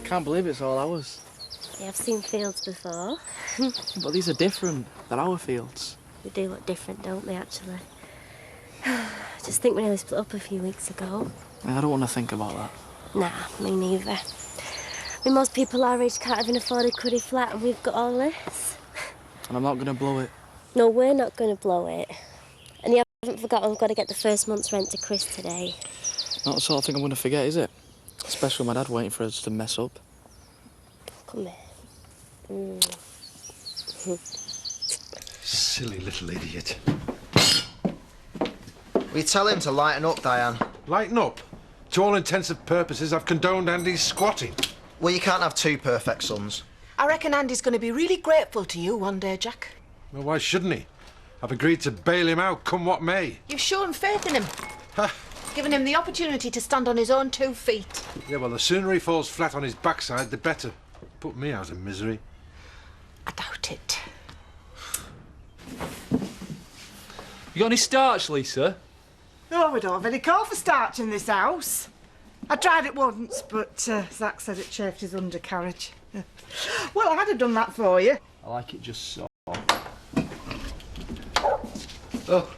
can't believe it's all ours. Yeah, I've seen fields before. But these are different. They're our fields. We do look different, don't we, actually? I just think we nearly split up a few weeks ago. I don't want to think about that. Nah, me neither. I mean, most people our age can't even afford a cruddy flat, and we've got all this. And I'm not going to blow it. No, we're not going to blow it. And you haven't forgotten we've got to get the first month's rent to Chris today. Not the sort of thing I'm going to forget, is it? Especially with my dad waiting for us to mess up. Come here. Silly little idiot. Will you tell him to lighten up, Diane? Lighten up. To all intents and purposes, I've condoned Andy's squatting. Well, you can't have two perfect sons. I reckon Andy's going to be really grateful to you one day, Jack. Well, why shouldn't he? I've agreed to bail him out, come what may. You've shown faith in him. Given him the opportunity to stand on his own 2 feet. Yeah, well, the sooner he falls flat on his backside, the better. Put me out of misery. I doubt it. You got any starch, Lisa? Oh, we don't have any call for starch in this house. I tried it once, but Zach said it chafed his undercarriage. Well, I'd have done that for you. I like it just so. Oh,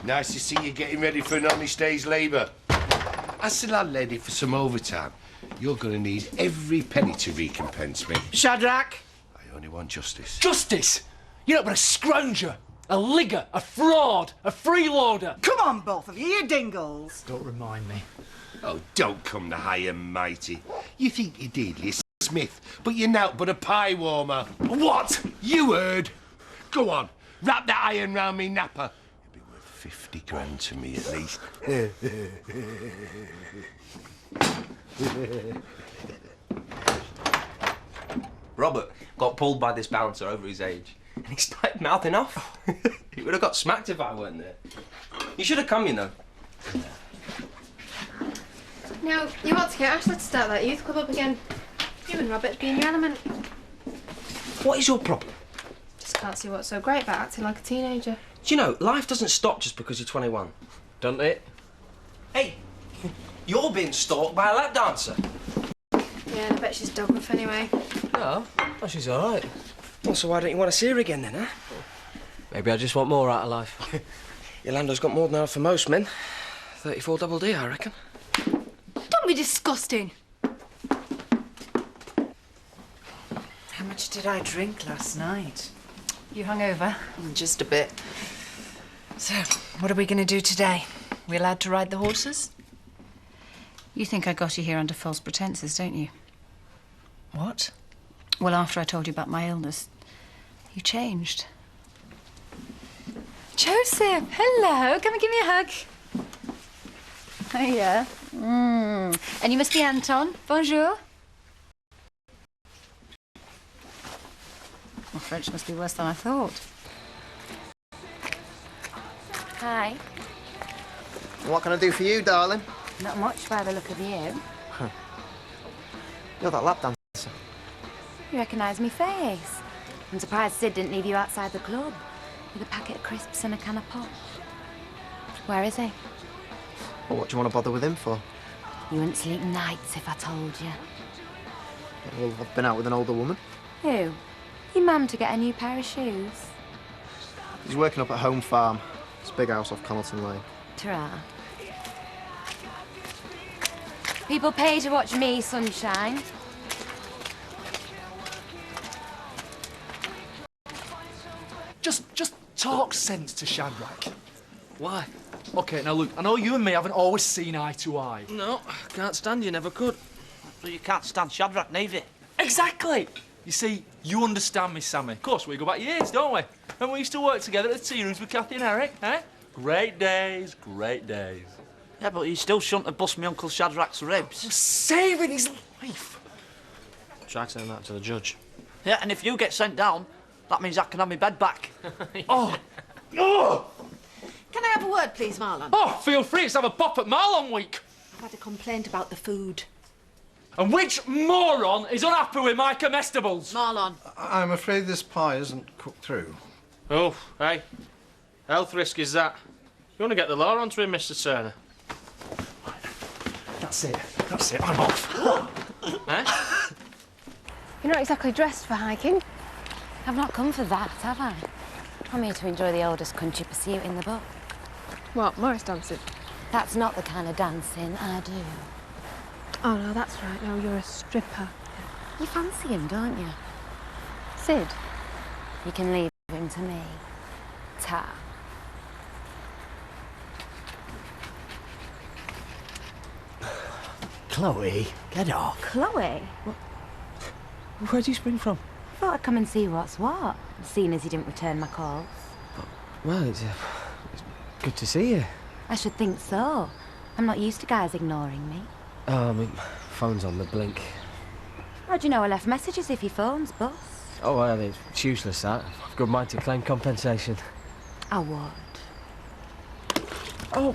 nice to see you getting ready for an honest day's labour. Ask the landlady for some overtime. You're going to need every penny to recompense me. Shadrach. I only want justice. Justice? You're not but a scrounger, a ligger, a fraud, a freeloader. Come on, both of you, you dingles. Don't remind me. Oh, don't come the high and mighty. You think you're Deedley Smith, but you're nowt but a pie warmer. What? You heard. Go on, wrap that iron round me napper. It'll be worth 50 grand to me at least. Robert got pulled by this bouncer over his age, and he started mouthing off. He would have got smacked if I weren't there. You should have come, you know. Now, you ought to get Ashley to start that youth club up again. You and Robert be in your element. What is your problem? Just can't see what's so great about acting like a teenager. Do you know, life doesn't stop just because you're 21. Don't it? Hey, you're being stalked by a lap dancer. Yeah, and I bet she's dog rough anyway. No, oh, she's all right. Well, so why don't you want to see her again then, huh? Maybe I just want more out of life. Yolanda's got more than enough for most men. 34 double D, I reckon. Don't be disgusting. How much did I drink last night? You hungover? Just a bit. So, what are we going to do today? We allowed to ride the horses? You think I got you here under false pretenses, don't you? What? Well, after I told you about my illness, you changed. Joseph, hello. Come and give me a hug. Hiya. And you must be Anton. Bonjour. Well, French must be worse than I thought. Hi. What can I do for you, darling? Not much by the look of you. You're that lap dancer. You recognise me face. I'm surprised Sid didn't leave you outside the club with a packet of crisps and a can of pop. Where is he? Well, what do you want to bother with him for? You wouldn't sleep nights if I told you. Well, I've been out with an older woman. Who? Your mum to get a new pair of shoes? He's working up at Home Farm. It's a big house off Connelton Lane. Ta-ra. People pay to watch me, sunshine. Just talk sense to Shadrach. Why? OK, now look, I know you and me haven't always seen eye to eye. No, can't stand you, never could. So you can't stand Shadrach neither? Exactly! You see, you understand me, Sammy. Of course, we go back years, don't we? And we used to work together at the tea rooms with Kathy and Eric, eh? Great days, great days. Yeah, but you still shouldn't have bust my Uncle Shadrach's ribs. You're saving his life. Try saying that to the judge. Yeah, and if you get sent down, that means I can have my bed back. Oh! Oh! Can I have a word, please, Marlon? Oh, feel free. Let's have a pop at Marlon Week. I've had a complaint about the food. And which moron is unhappy with my comestibles? Marlon. I'm afraid this pie isn't cooked through. Oh, hey. Health risk is that. You want to get the law onto him, Mr. Turner? That's it. I'm off. Eh? You're not exactly dressed for hiking. I've not come for that, have I? I'm here to enjoy the oldest country pursuit in the book. What, Morris dancing? That's not the kind of dancing I do. Oh, no, that's right. No, you're a stripper. You fancy him, don't you? Sid? You can leave him to me. Ta. Chloe, get off. Chloe? Where'd you spring from? I thought I'd come and see what's what, seeing as you didn't return my calls. Well, it's good to see you. I should think so. I'm not used to guys ignoring me. Oh, my phone's on the blink. How do you know I left messages if your phone's bust? Oh, well, it's useless, that. I've good mind to claim compensation. I would. Oh,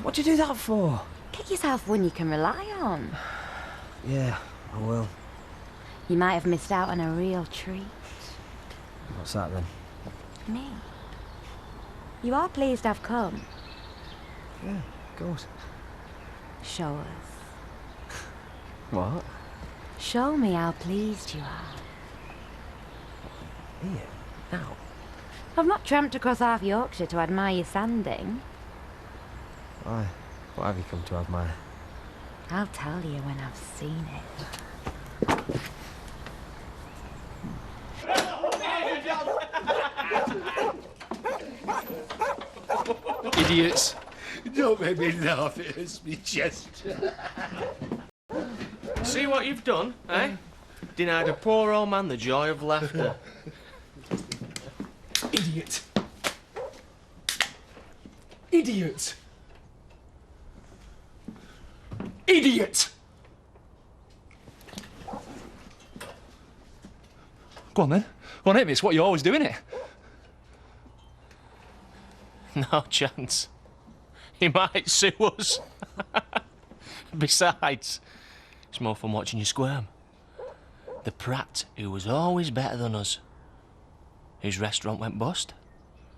what'd you do that for? Get yourself one you can rely on. Yeah, I will. You might have missed out on a real treat. What's that, then? Me. You are pleased I've come. Yeah, of course. Show us. What? Show me how pleased you are. Here? Now? I've not tramped across half Yorkshire to admire your sanding. Why? What have you come to admire? I'll tell you when I've seen it. Idiots. Don't make me laugh, it hurts me chest. See what you've done, eh? Denied a poor old man the joy of laughter. Idiot. Idiot. Idiot! Go on then. Go on, hit me. It's what you always do, innit? No chance. He might sue us. Besides, it's more fun watching you squirm. The prat who was always better than us. His restaurant went bust.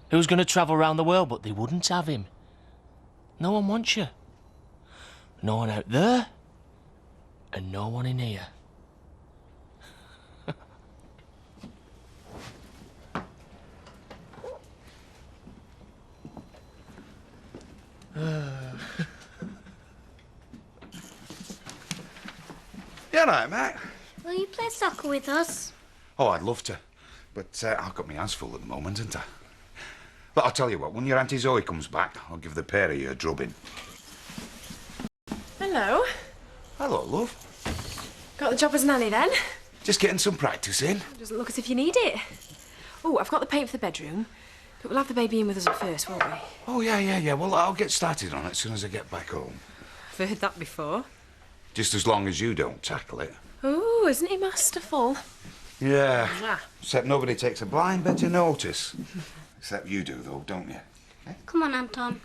He was going to travel around the world, but they wouldn't have him. No one wants you. No one out there, and no one in here. Yeah, right, mate. Will you play soccer with us? Oh, I'd love to. But I've got my hands full at the moment, haven't I? But I'll tell you what, when your Auntie Zoe comes back, I'll give the pair of you a drubbing. Hello. Hello, love. Got the job as nanny then? Just getting some practice in. Doesn't look as if you need it. Oh, I've got the paint for the bedroom, but we'll have the baby in with us at first, won't we? Oh, yeah. Well, I'll get started on it as soon as I get back home. I've heard that before. Just as long as you don't tackle it. Oh, isn't he masterful? Yeah. Mwah. Except nobody takes a blind bit of notice. Except you do, though, don't you? Come on, Anton.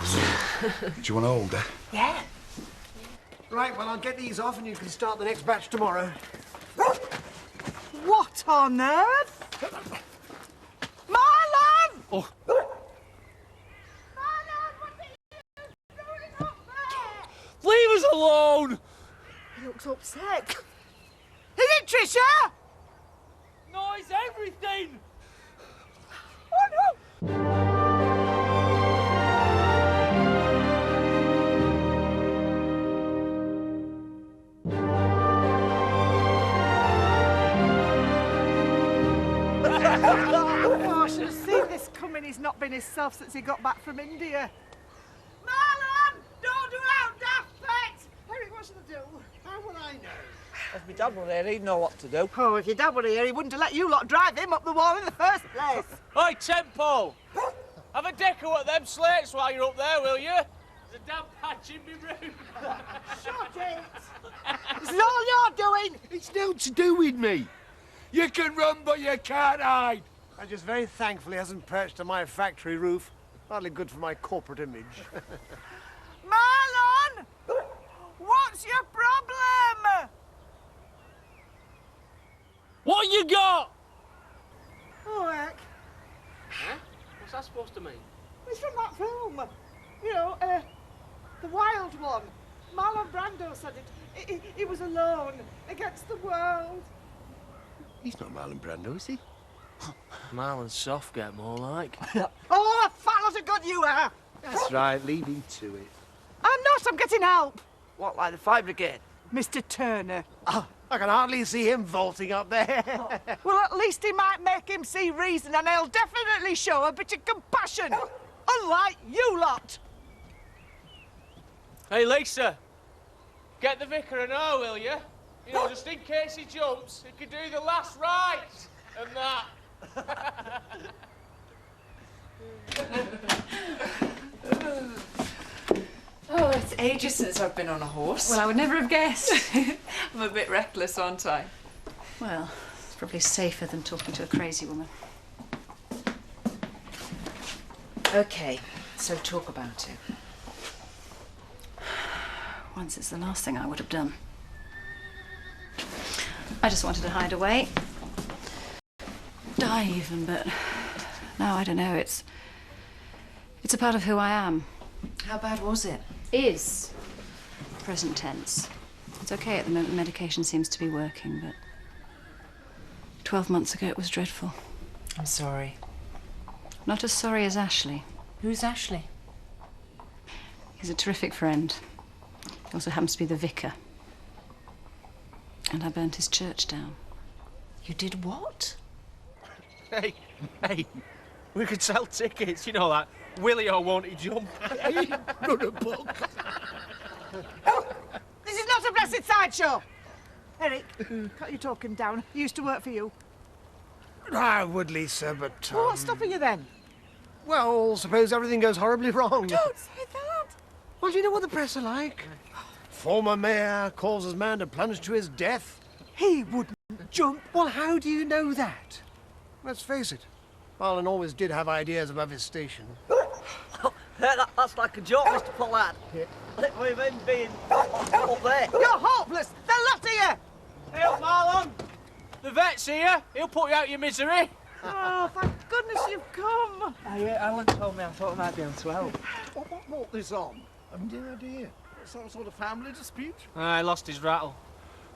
Do you want to hold her? Yeah. Right, well, I'll get these off and you can start the next batch tomorrow. What on earth? Marlon! Oh. Leave us alone! He looks upset. Is it Tricia? No, it's everything! Oh, no! Oh, I should have seen this coming. He's not been himself since he got back from India. Marlon! Don't do out, daft pet! Eric, what should I do? How would I know? If my dad were here, he'd know what to do. Oh, if your dad were here, he wouldn't have let you lot drive him up the wall in the first place. Oi, Tempo! Have a deco at them slates while you're up there, will you? There's a damn patch in my room. Shut it! This is all you're doing! It's nothing to do with me. You can run, but you can't hide. I'm just very thankful he hasn't perched on my factory roof. Hardly good for my corporate image. Marlon! What's your problem? What you got? Oh, heck. Huh? What's that supposed to mean? It's from that film. You know, the wild one. Marlon Brando said it. He was alone against the world. He's not Marlon Brando, is he? Marlon's soft, get more like. Oh, a fat lot of good you are! That's right, leave him to it. I'm not, I'm getting help. What, like the fire brigade? Mr. Turner. Oh, I can hardly see him vaulting up there. Well, at least he might make him see reason, and he'll definitely show a bit of compassion. Unlike you lot. Hey, Lisa, get the vicar an O, will you? You know, just in case he jumps, he could do the last rites and that. Oh, it's ages since I've been on a horse. Well, I would never have guessed. I'm a bit reckless, aren't I? Well, it's probably safer than talking to a crazy woman. Okay, so talk about it. Once it's the last thing I would have done. I just wanted to hide away. Die even, but now I don't know, it's a part of who I am. How bad was it? Is. Present tense. It's okay at the moment, the medication seems to be working, but 12 months ago it was dreadful. I'm sorry. Not as sorry as Ashley. Who's Ashley? He's a terrific friend. He also happens to be the vicar. And I burnt his church down. You did what? Hey, we could sell tickets, you know that. Willie or won't he jump? Hey, run a book. This is not a blessed sideshow. Eric, can't you talk him down? He used to work for you. I would, Lisa, but... Well, what's stopping you then? Well, suppose everything goes horribly wrong. Don't say that. Well, do you know what the press are like? Former mayor causes man to plunge to his death. He wouldn't jump. Well, how do you know that? Let's face it, Marlon always did have ideas above his station. That's like a joke, Mr. Pollard. With him being up there. You're hopeless. They're after you. Hey up, Marlon! The vet's here. He'll put you out your misery. Oh, thank goodness you've come. Alan told me I thought I might be able to help. What brought this on? I haven't any idea. Some sort of family dispute? I lost his rattle.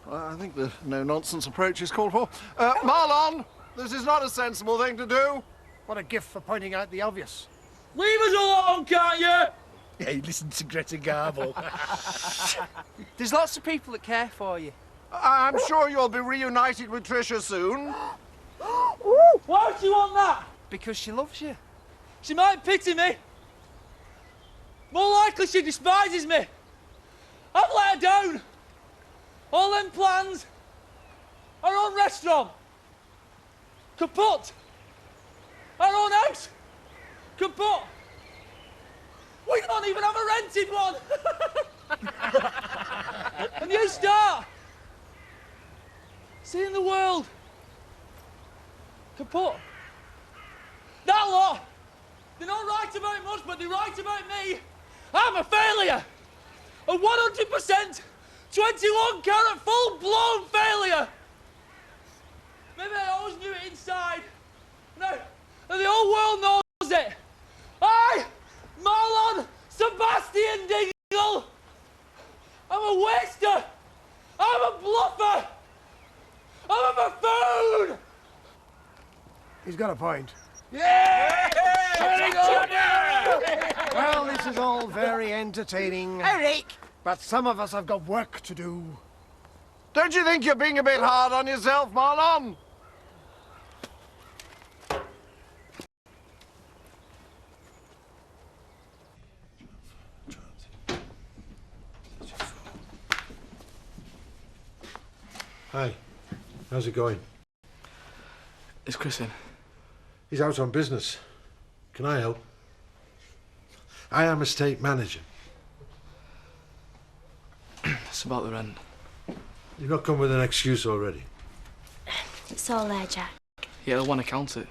Well, I think the no-nonsense approach is called for. Marlon, this is not a sensible thing to do. What a gift for pointing out the obvious. Leave us alone, can't you? Hey, listen to Greta Garbo. There's lots of people that care for you. I'm sure you'll be reunited with Tricia soon. Why would you want that? Because she loves you. She might pity me. More likely she despises me. I've let her down. All them plans, our own restaurant, kaput. Our own house, kaput. We don't even have a rented one. And you start seeing the world, kaput. That lot, they don't write about much, but they write about me. I'm a failure. A 100%, 21 carat full-blown failure. Maybe I always knew it inside. No, and the whole world knows it. I, Marlon Sebastian Dingle, I'm a waster. I'm a bluffer. I'm a buffoon. He's got a point. Yeah! Well, this is all very entertaining. Eric! But some of us have got work to do. Don't you think you're being a bit hard on yourself, Marlon? Hi. How's it going? Is Chris in? He's out on business. Can I help? I am estate manager. It's about the rent. You've not come with an excuse already. It's all there, Jack. Yeah, they'll want to count it.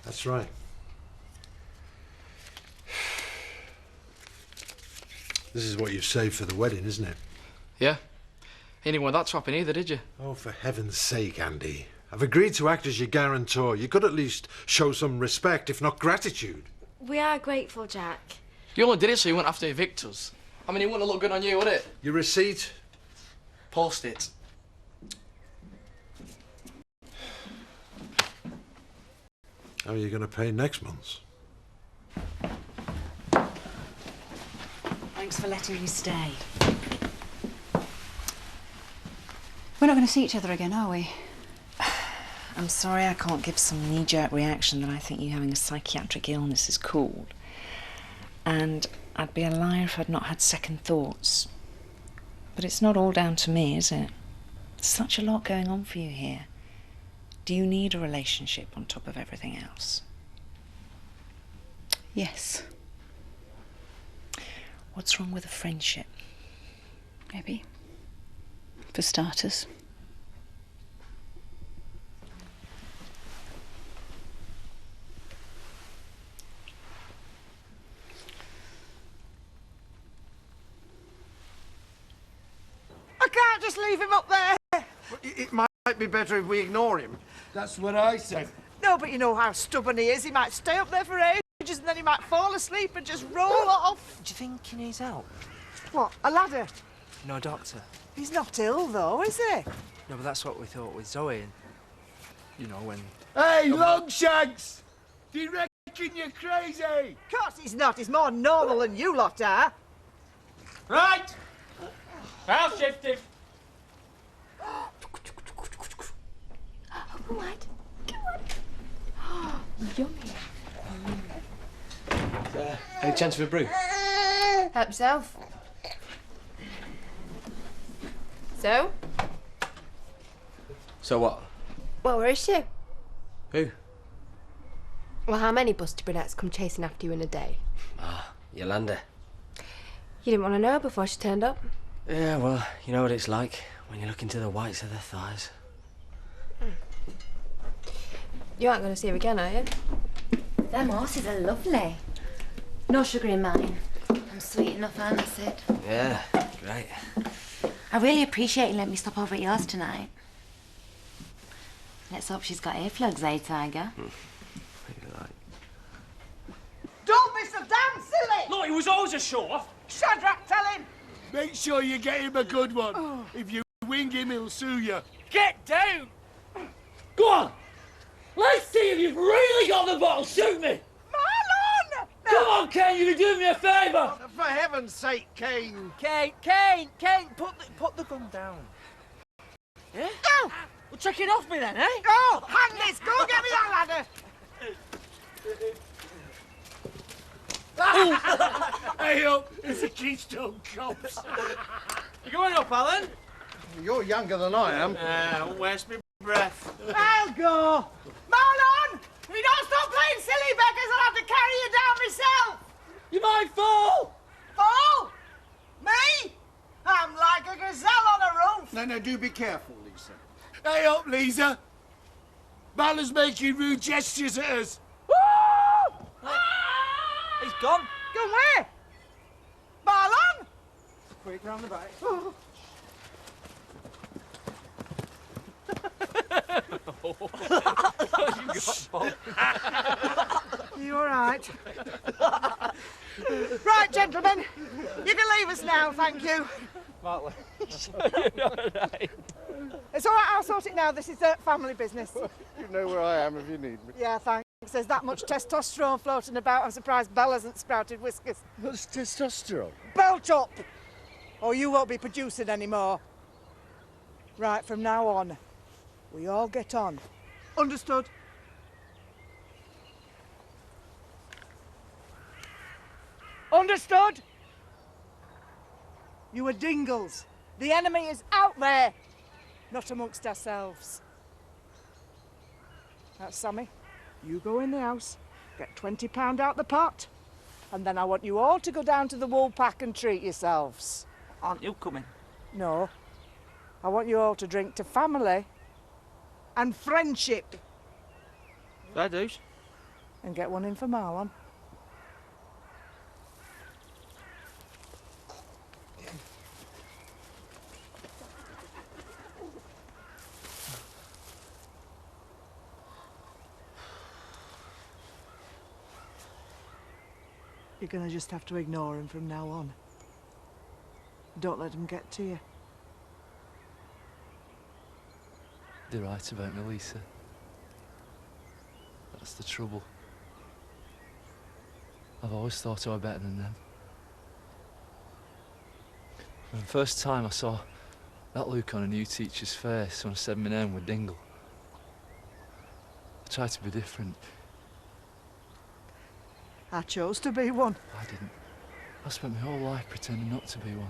That's right. This is what you've saved for the wedding, isn't it? Yeah. You didn't want that to happen either, did you? Oh, for heaven's sake, Andy. I've agreed to act as your guarantor. You could at least show some respect, if not gratitude. We are grateful, Jack. You only did it so you wouldn't have to evict us. I mean, it wouldn't look good on you, would it? Your receipt? Post it. How are you going to pay next month's? Thanks for letting me stay. We're not going to see each other again, are we? I'm sorry I can't give some knee-jerk reaction that I think you having a psychiatric illness is cool. And I'd be a liar if I'd not had second thoughts. But it's not all down to me, is it? There's such a lot going on for you here. Do you need a relationship on top of everything else? Yes. What's wrong with a friendship? Maybe. For starters. I can't just leave him up there. It might be better if we ignore him. That's what I said. No, but you know how stubborn he is. He might stay up there for ages and then he might fall asleep and just roll off. Do you think he needs help? What, a ladder? No doctor. He's not ill, though, is he? No, but that's what we thought with Zoe and... You know, when... Hey, Longshanks! Do you reckon you're crazy? Of course he's not. He's more normal than you lot are. Right! I'll shift him. Open wide. Go on. Yummy. Any chance of a brew? Help yourself. So? So what? Well, where is she? Who? Well, how many busty brunettes come chasing after you in a day? Ah, Yolanda. You didn't want to know before she turned up? Yeah, well, you know what it's like when you look into the whites of their thighs. You aren't going to see her again, are you? Them horses are lovely. No sugar in mine. I'm sweet enough, aren't I, Sid? Yeah, great. I really appreciate you letting me stop over at yours tonight. Let's hope she's got earplugs, eh, Tiger? Don't be so damn silly! Look, it was always a show-off. Shadrach, tell him! Make sure you get him a good one. If you wing him, he'll sue you. Get down! Go on! Let's see if you've really got the bottle. Shoot me! Marlon! Come on, Ken, you can do me a favour. For heaven's sake, Kane. Kane, put the gun down. Yeah? Go! Well, check it off me then, eh? Oh, hang this! Go get me that ladder! Hey up, it's a Keystone Cops. You going up, Alan? You're younger than I am. Don't waste me breath. I'll go! Marlon! If you don't stop playing silly beggars, I'll have to carry you down myself! You might fall! Fall? Me? I'm like a gazelle on a roof! No, do be careful, Lisa. Hey up, Lisa. Ballard's making rude gestures at us. He's gone. Go where? Marlon? Quick, round the back. You all right? Right, gentlemen. You can leave us now, thank you. Martley. It's all right, I'll sort it now. This is family business. You know where I am if you need me. Yeah, thanks. There's that much testosterone floating about. I'm surprised Belle hasn't sprouted whiskers. What's testosterone? Belt up! Or you won't be producing anymore. Right, from now on, we all get on. Understood? Understood? You are dingles. The enemy is out there, not amongst ourselves. That's Sammy. You go in the house, get £20 out the pot, and then I want you all to go down to the wool pack and treat yourselves. Aren't you coming? No. I want you all to drink to family and friendship. Fair dues. And get one in for Marlon. You're gonna just have to ignore him from now on. Don't let them get to you. They're right about me, Lisa. That's the trouble. I've always thought I was better than them. From the first time I saw that look on a new teacher's face when I said my name was Dingle, I tried to be different. I chose to be one. I didn't. I spent my whole life pretending not to be one.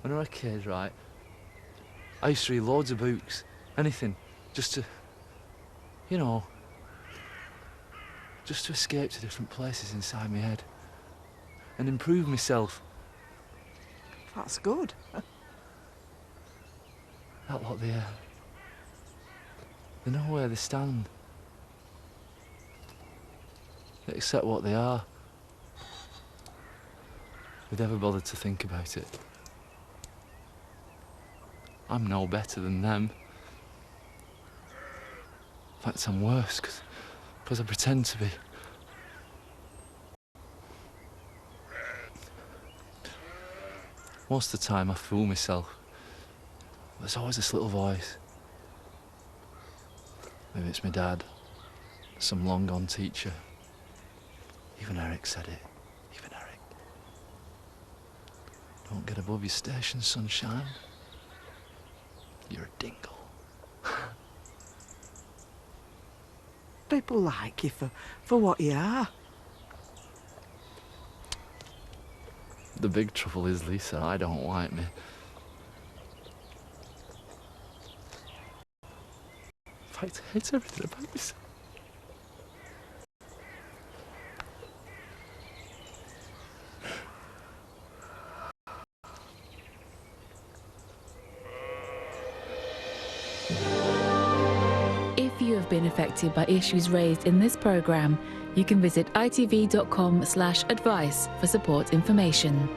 When I was a kid, right, I used to read loads of books, anything, just to, you know, just to escape to different places inside my head and improve myself. That's good. That lot there, they know where they stand. They accept what they are. They never bothered to think about it. I'm no better than them. In fact, I'm worse, because I pretend to be. Most of the time I fool myself. There's always this little voice. Maybe it's my dad, some long-gone teacher. Even Eric said it. Even Eric. Don't get above your station, sunshine. You're a dingle. People like you for what you are. The big trouble is, Lisa, I don't like me. In fact, I hate everything about myself. If you have been affected by issues raised in this programme, you can visit itv.com/advice for support information.